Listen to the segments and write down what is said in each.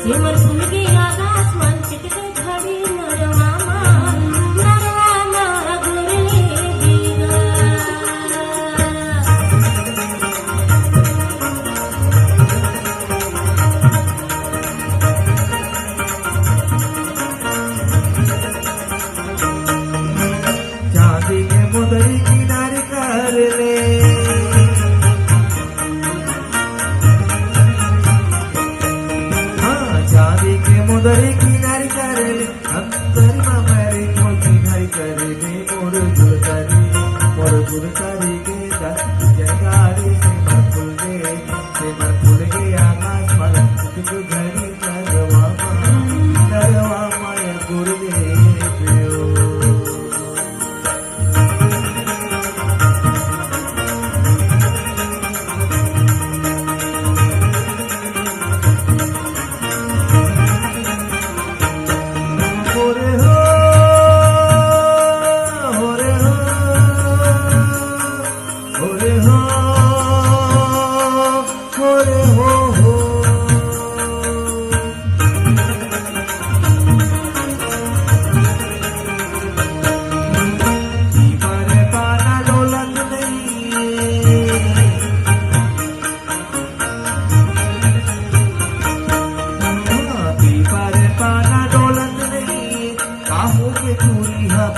सिमर फूल के आकाशमान चिटके घड़ी नरवामा गुरले बिगा चांदी के मुदरी किनारे कर ले चांदी के मुदरी किनारे कर ले अंतर मारी किनारे कर ले मोर झुलकारी के जगारी से मर फूल के आकाश माला तुझ घड़ी नरवा माया गुरले पियो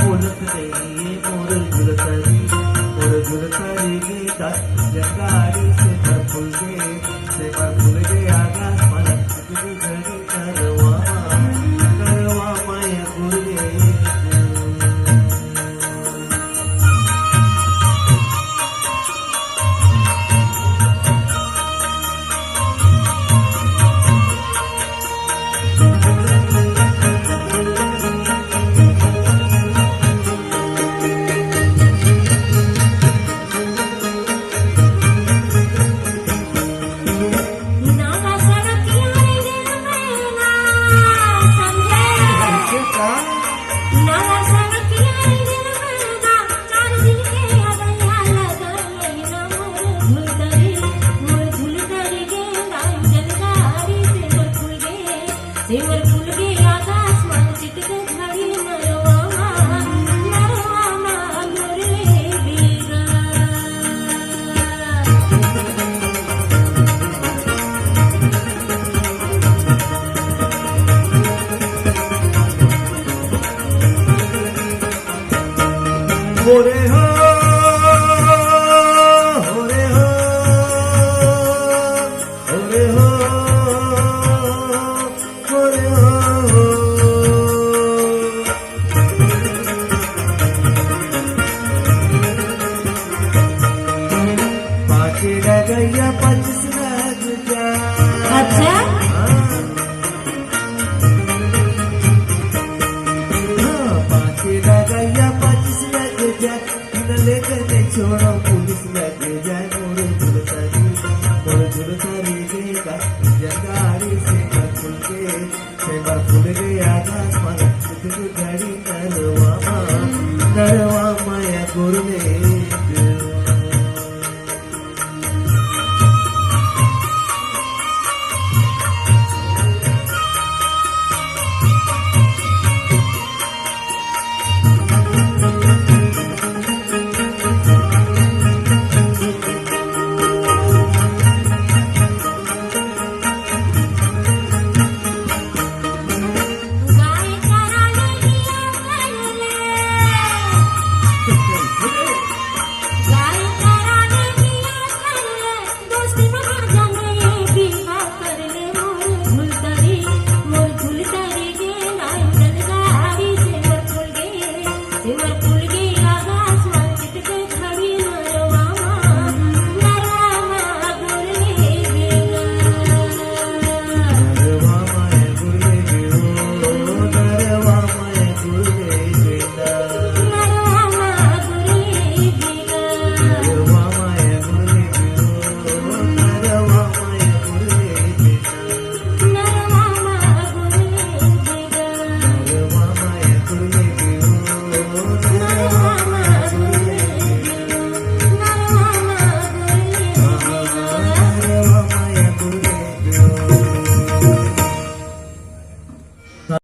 बोलत नहीं मोर झुलकारी के जगारी से मर फूल के आकाश माला तुझ घड़ी नरवा माया गुरले सिमर फूल के आकाशमान चिटके घड़ी नरवामा गुरले बिगा होरे हो गैया 25 लग जा अच्छा गैया 25 लग जा लेकर नहीं छोड़ो पुलिस लग जाए मोर झुलकारी के जगारी से मर फूल के आकाश माला तुझ घड़ी नरवा माया गुरले